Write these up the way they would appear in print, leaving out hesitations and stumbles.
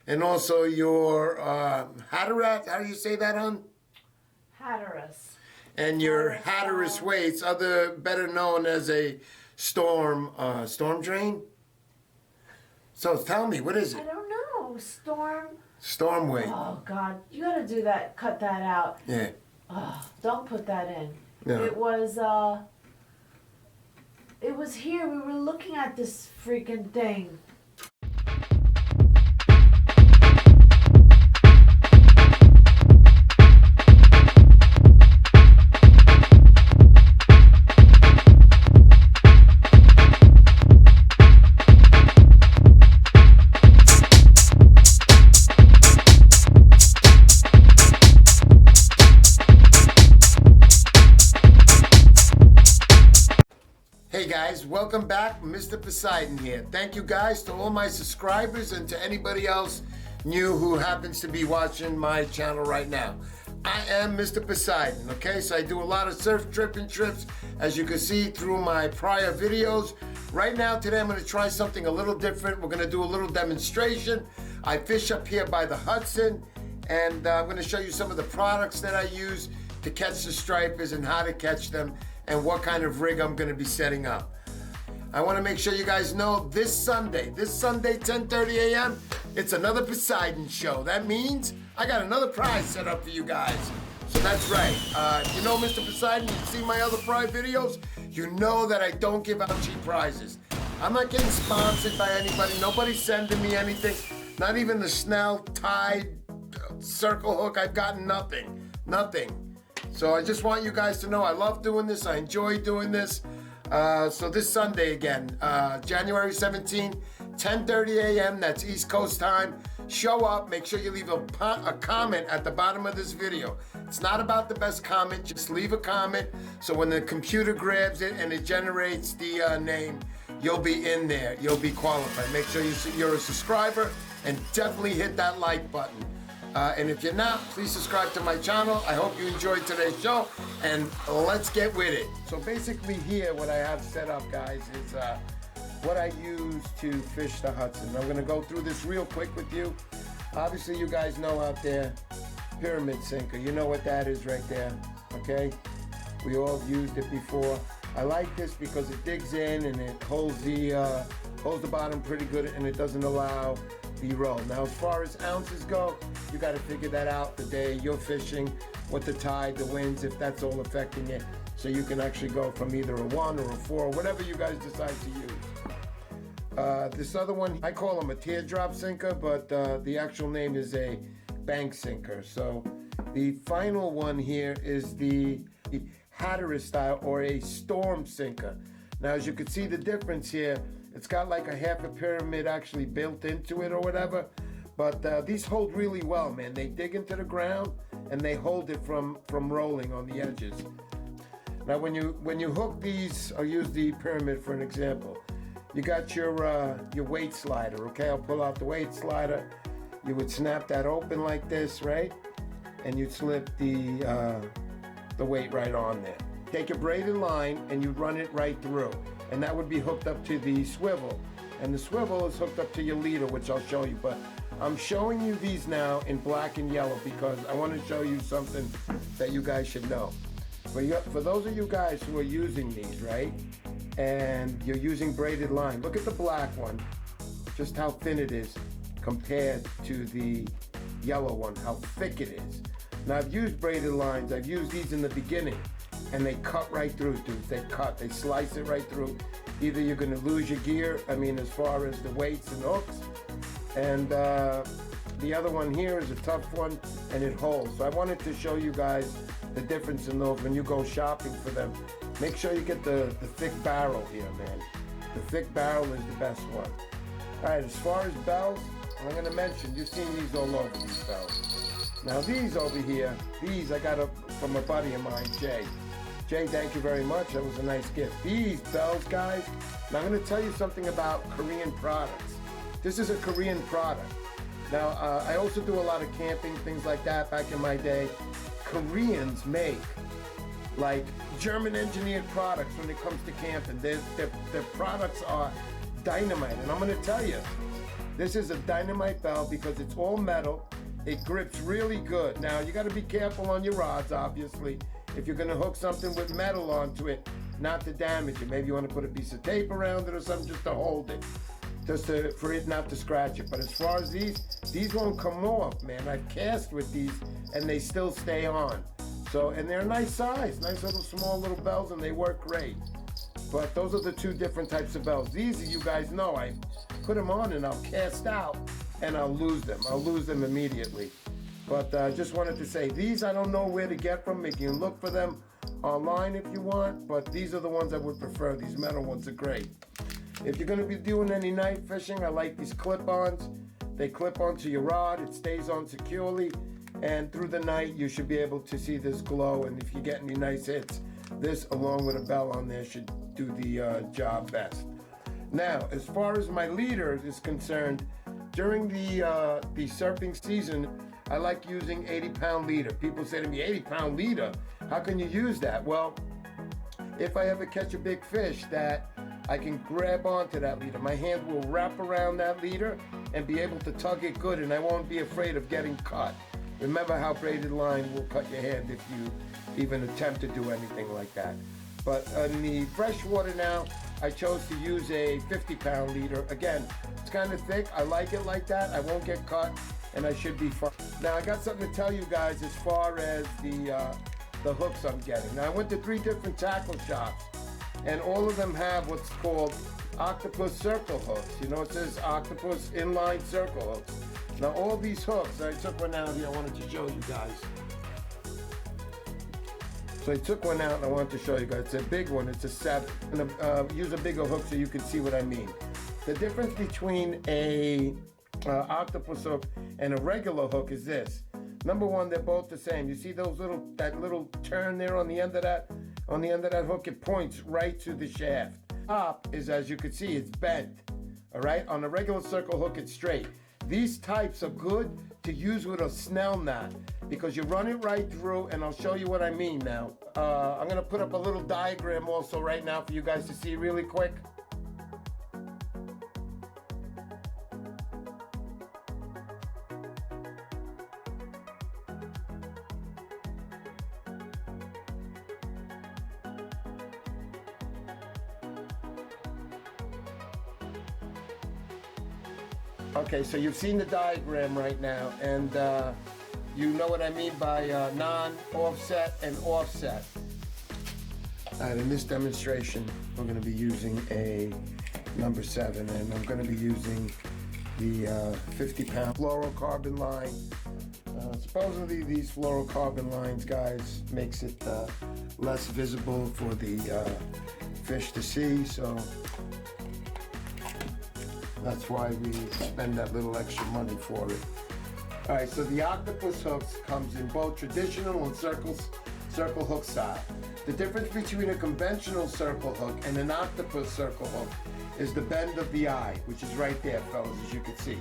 And also your Hatteras, how do you say that, hon? Hatteras. And your Hatteras Hatteras weights, better known as a storm drain. So tell me, what is I it? don't know. Storm weight. Oh God, you gotta do that. Cut that out. Yeah. Oh, don't put that in. No. It was here. We were looking at this freaking thing. Hey guys, welcome back. Mr. Poseidon here. Thank you guys to all my subscribers and to anybody else new who happens to be watching my channel right now. I am Mr. Poseidon, okay? So I do a lot of surf tripping trips, as you can see through my prior videos. Right now, today I'm gonna try something a little different. We're gonna do a little demonstration. I fish up here by the Hudson, and I'm gonna show you some of the products that I use to catch the stripers and how to catch them and what kind of rig I'm gonna be setting up. I wanna make sure you guys know this Sunday, 10:30 a.m., it's another Poseidon show. That means I got another prize set up for you guys. So that's right. You know Mr. Poseidon, you see my other prize videos, you know that I don't give out cheap prizes. I'm not getting sponsored by anybody. Nobody's sending me anything. Not even the Snell Tide circle hook. I've gotten nothing. So I just want you guys to know I love doing this. I enjoy doing this. So this Sunday again, January 17th, 10:30 a.m. That's East Coast time. Show up. Make sure you leave a comment at the bottom of this video. It's not about the best comment. Just leave a comment. So when the computer grabs it and it generates the name, you'll be in there. You'll be qualified. Make sure you're a subscriber and definitely hit that like button. And if you're not, please subscribe to my channel. I hope you enjoyed today's show, and let's get with it. So basically here, what I have set up, guys, is what I use to fish the Hudson. I'm gonna go through this real quick with you. Obviously, you guys know out there, pyramid sinker. You know what that is right there, okay? We all used it before. I like this because it digs in and it holds the bottom pretty good, and it doesn't allow B-roll. Now, as far as ounces go, you got to figure that out the day you're fishing, what the tide, the winds, if that's all affecting it. So you can actually go from either a 1 or a 4, whatever you guys decide to use. This other one, I call them a teardrop sinker, but the actual name is a bank sinker. So the final one here is the Hatteras style, or a storm sinker. Now, as you can see the difference here, it's got like a half a pyramid actually built into it or whatever. But these hold really well, man. They dig into the ground and they hold it from rolling on the edges. Now, when you hook these, I'll use the pyramid for an example. You got your weight slider, okay? I'll pull out the weight slider. You would snap that open like this, right? And you'd slip the weight right on there. Take a braided line and you run it right through. And that would be hooked up to the swivel. And the swivel is hooked up to your leader, which I'll show you. But I'm showing you these now in black and yellow because I want to show you something that you guys should know. For those of you guys who are using these, right, and you're using braided line, look at the black one, just how thin it is compared to the yellow one, how thick it is. Now, I've used braided lines. I've used these in the beginning, and they cut right through, dudes. They slice it right through. Either you're gonna lose your gear, as far as the weights and hooks, and the other one here is a tough one, and it holds. So I wanted to show you guys the difference in those when you go shopping for them. Make sure you get the thick barrel here, man. The thick barrel is the best one. All right, as far as bells, I'm gonna mention, you've seen these all over, these bells. Now these over here, these I got from a buddy of mine, Jay. Jay, thank you very much. That was a nice gift. These bells, guys, now I'm going to tell you something about Korean products. This is a Korean product. Now, I also do a lot of camping, things like that back in my day. Koreans make like German engineered products when it comes to camping. Their products are dynamite. And I'm going to tell you, This is a dynamite bell because it's all metal. It grips really good. Now, you got to be careful on your rods, obviously. If you're going to hook something with metal onto it, not to damage it. Maybe you want to put a piece of tape around it or something just to hold it, for it not to scratch it. But as far as these won't come off, man. I've cast with these and they still stay on. So, and they're a nice size, nice little small little bells, and they work great. But those are the two different types of bells. These, you guys know, I put them on and I'll cast out and I'll lose them. I'll lose them immediately. But just wanted to say, these I don't know where to get from. You can look for them online if you want, but these are the ones I would prefer. These metal ones are great. If you're gonna be doing any night fishing, I like these clip-ons. They clip onto your rod, it stays on securely, and through the night you should be able to see this glow, and if you get any nice hits, this along with a bell on there should do the job best. Now, as far as my leader is concerned, during the surfing season, I like using 80-pound leader. People say to me, 80-pound leader, how can you use that? Well, if I ever catch a big fish that I can grab onto that leader, my hand will wrap around that leader and be able to tug it good, and I won't be afraid of getting cut. Remember how braided line will cut your hand if you even attempt to do anything like that. But in the freshwater now, I chose to use a 50-pound leader. Again, it's kind of thick. I like it like that. I won't get cut, and I should be fine. Now, I got something to tell you guys as far as the hooks I'm getting. Now, I went to 3 different tackle shops, and all of them have what's called Octopus circle hooks. You know, it says Octopus inline circle hooks. Now, all these hooks, I took one out here. I wanted to show you guys. So I took one out and I wanted to show you guys. It's a big one. It's a 7. I'm gonna use a bigger hook so you can see what I mean. The difference between a octopus hook and a regular hook is this. Number one, they're both the same. You see that little turn there on the end of that? On the end of that hook, it points right to the shaft. Top is, as you can see, it's bent. All right? On a regular circle hook, it's straight. These types are good to use with a Snell knot because you run it right through, and I'll show you what I mean now. I'm gonna put up a little diagram also right now for you guys to see really quick. Okay, so you've seen the diagram right now, and you know what I mean by non-offset and offset. All right, in this demonstration, we're going to be using a number 7, and I'm going to be using the 50-pound fluorocarbon line. Supposedly, these fluorocarbon lines, guys, makes it less visible for the fish to see, so that's why we spend that little extra money for it. All right, so the octopus hooks comes in both traditional and circle hook style. The difference between a conventional circle hook and an octopus circle hook is the bend of the eye, which is right there, fellas, as you can see.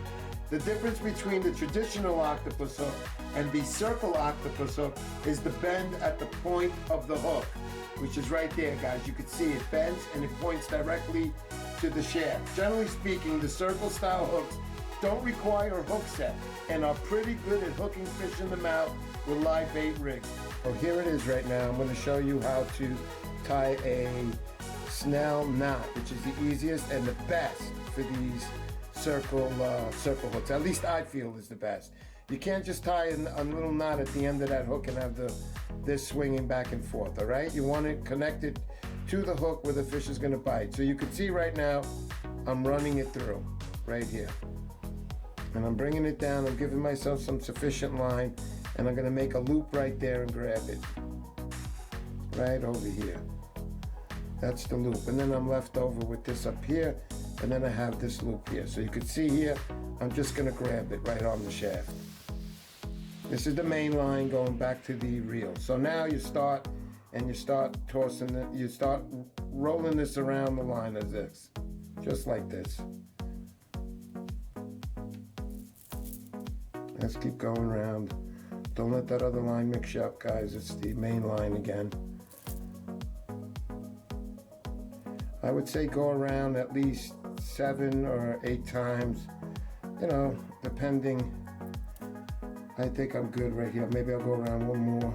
The difference between the traditional octopus hook and the circle octopus hook is the bend at the point of the hook, which is right there, guys. You can see it bends and it points directly to the shaft. Generally speaking, the circle style hooks don't require a hook set and are pretty good at hooking fish in the mouth with live bait rigs. So here it is right now. I'm going to show you how to tie a Snell knot, which is the easiest and the best for these circle hooks. At least I feel is the best. You can't just tie a little knot at the end of that hook and have this swinging back and forth, all right? You want it connected to the hook where the fish is going to bite. So you can see right now, I'm running it through right here. And I'm bringing it down. I'm giving myself some sufficient line, and I'm going to make a loop right there and grab it. Right over here. That's the loop. And then I'm left over with this up here, and then I have this loop here. So you can see here, I'm just going to grab it right on the shaft. This is the main line going back to the reel. So now you start tossing it, you start rolling this around the line as this, just like this. Let's keep going around. Don't let that other line mix you up, guys. It's the main line again. I would say go around at least 7 or 8 times you know, depending. I think I'm good right here. Maybe I'll go around one more.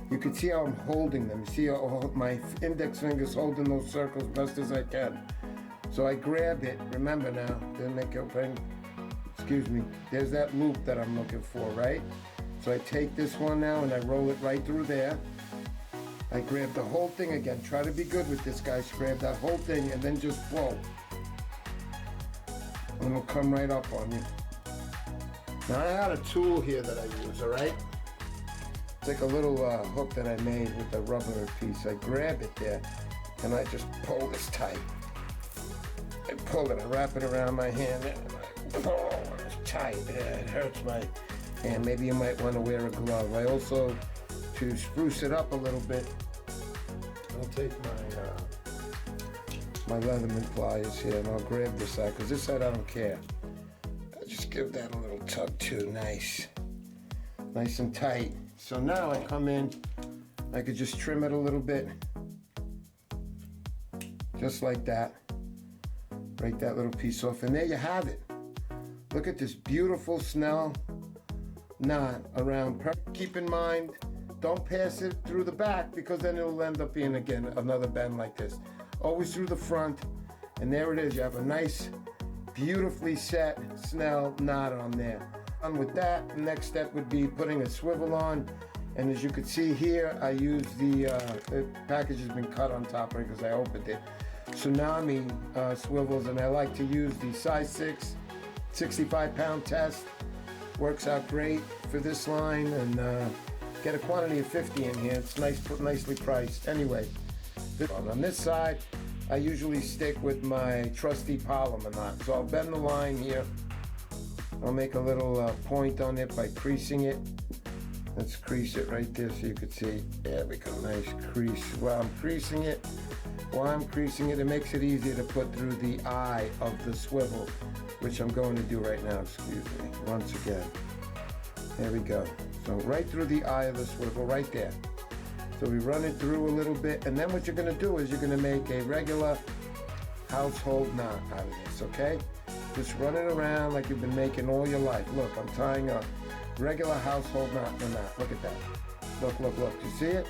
You can see how I'm holding them. You see how my index finger's holding those circles best as I can. So I grab it, remember now, didn't make it open. Excuse me, there's that loop that I'm looking for, right? So I take this one now and I roll it right through there. I grab the whole thing again. Try to be good with this, guys. Grab that whole thing and then just pull. And it'll come right up on you. Now I had a tool here that I use, all right? It's like a little hook that I made with a rubber piece. I grab it there and I just pull this tight. I pull it, I wrap it around my hand and I pull, it's tight. Yeah, it hurts my hand. Maybe you might want to wear a glove. I also, to spruce it up a little bit, I'll take my Leatherman pliers here and I'll grab this side, because this side I don't care. I'll just give that a little tug too. Nice and tight. So now I come in, I could just trim it a little bit, just like that. Break that little piece off, and there you have it. Look at this beautiful Snell knot around. Keep in mind, don't pass it through the back, because then it'll end up being, again, another bend like this. Always through the front, and there it is. You have a nice, beautifully set Snell knot on there. And with that, the next step would be putting a swivel on. And as you can see here, I use the package has been cut on top right because I opened it. Tsunami Swivels, and I like to use the size 6, 65-pound test. Works out great for this line, and get a quantity of 50 in here. It's nicely priced. Anyway, on this side, I usually stick with my trusty polymer knot. So I'll bend the line here. I'll make a little point on it by creasing it. Let's crease it right there so you can see. There we go, nice crease. While I'm creasing it, it makes it easier to put through the eye of the swivel, which I'm going to do right now, excuse me, once again. There we go. So right through the eye of the swivel, right there. So we run it through a little bit, and then what you're gonna do is you're gonna make a regular household knot out of this, okay? Just run it around like you've been making all your life. Look, I'm tying a regular household knot in a knot. Look at that. Look. Do you see it?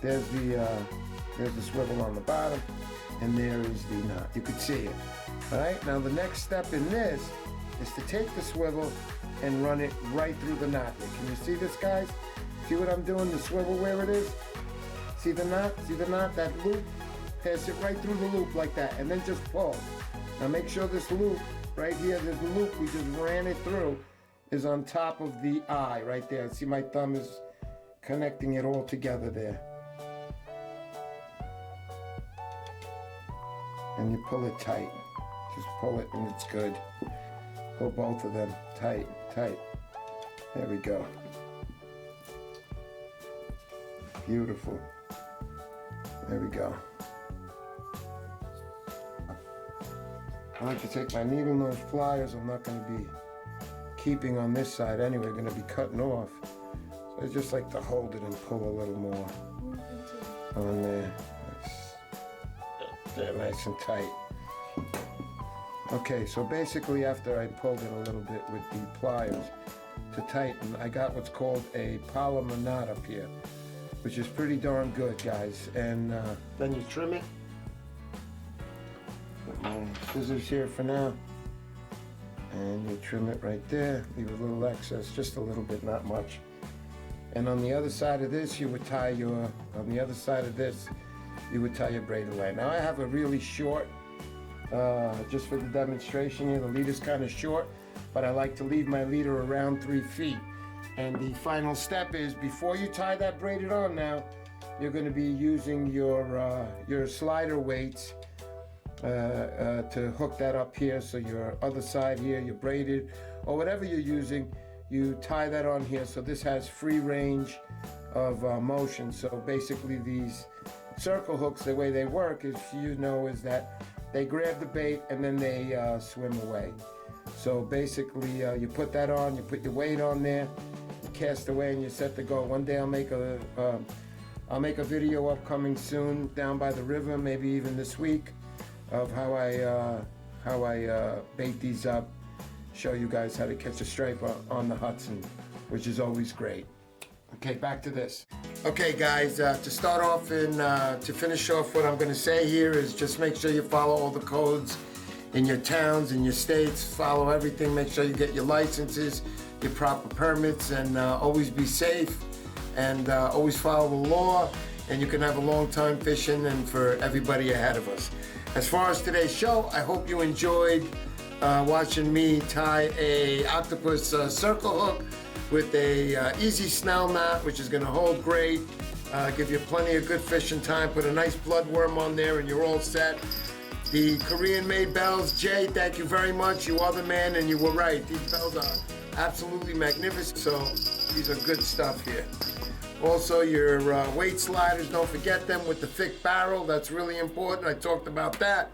There's the swivel on the bottom, and there is the knot. You can see it. All right, now the next step in this is to take the swivel and run it right through the knot. Can you see this, guys? See what I'm doing? The swivel where it is? See the knot? See the knot? That loop? Pass it right through the loop like that, and then just pull. Now make sure this loop right here, this loop we just ran it through, is on top of the eye right there. See, my thumb is connecting it all together there. And you pull it tight. Just pull it and it's good. Pull both of them tight. There we go. Beautiful. There we go. I like to take my needle nose pliers. I'm not going to be keeping on this side anyway. I'm going to be cutting off. So I just like to hold it and pull a little more on there. They're nice and tight. Okay, so basically after I pulled it a little bit with the pliers to tighten, I got what's called a polymer knot up here, which is pretty darn good, guys. And then you trim it. Put my scissors here for now. And you trim it right there. Leave a little excess, just a little bit, not much. And on the other side of this, you would tie your, braided line. Now I have a really short, just for the demonstration here, the leader's kind of short, but I like to leave my leader around 3 feet. And the final step is, before you tie that braided on now, you're going to be using your slider weights to hook that up here. So your other side here, your braided, or whatever you're using, you tie that on here. So this has free range of motion. So basically these circle hooks, the way they work is that they grab the bait and then they swim away. So basically you put that on, you put your weight on there, cast away, and you're set to go. One day I'll make a video upcoming soon down by the river, maybe even this week, of how I bait these up, show you guys how to catch a striper on the Hudson, which is always great. Okay, back to this. Okay guys, to start off and to finish off, what I'm going to say here is just make sure you follow all the codes in your towns, in your states. Follow everything. Make sure you get your licenses, your proper permits, and always be safe, and always follow the law, and you can have a long time fishing and for everybody ahead of us. As far as today's show, I hope you enjoyed watching me tie a octopus circle hook with a easy Snell knot, which is going to hold great, give you plenty of good fishing time. Put a nice bloodworm on there and you're all set. The Korean-made bells, Jay, thank you very much. You are the man, and you were right. These bells are absolutely magnificent, so these are good stuff here. Also, your weight sliders, don't forget them with the thick barrel. That's really important. I talked about that.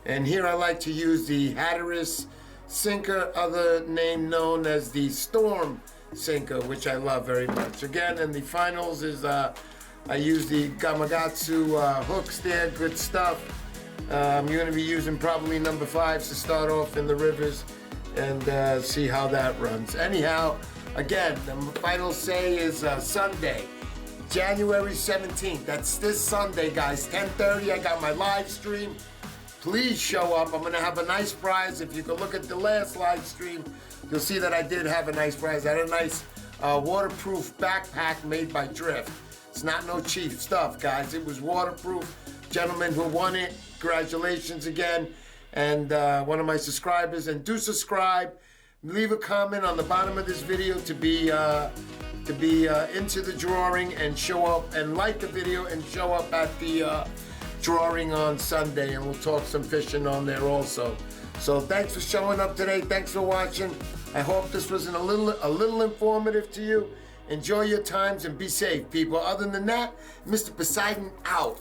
And here I like to use the Hatteras sinker, other name known as the Storm sinker, which I love very much. Again, in the finals is I use the Gamakatsu hooks there. Good stuff. You're going to be using probably number 5s to start off in the rivers and see how that runs. Anyhow, again, the final say is Sunday, January 17th. That's this Sunday, guys, 10:30. I got my live stream. Please show up. I'm going to have a nice prize. If you can look at the last live stream, you'll see that I did have a nice prize. I had a nice waterproof backpack made by Drift. It's not no cheap stuff, guys. It was waterproof. Gentleman who won it, congratulations again. And one of my subscribers. And do subscribe. Leave a comment on the bottom of this video to be into the drawing, and show up and like the video and show up at the drawing on Sunday, and we'll talk some fishing on there also. So thanks for showing up today. Thanks for watching. I hope this was a little informative to you. Enjoy your times and be safe, people. Other than that, Mr. Poseidon out.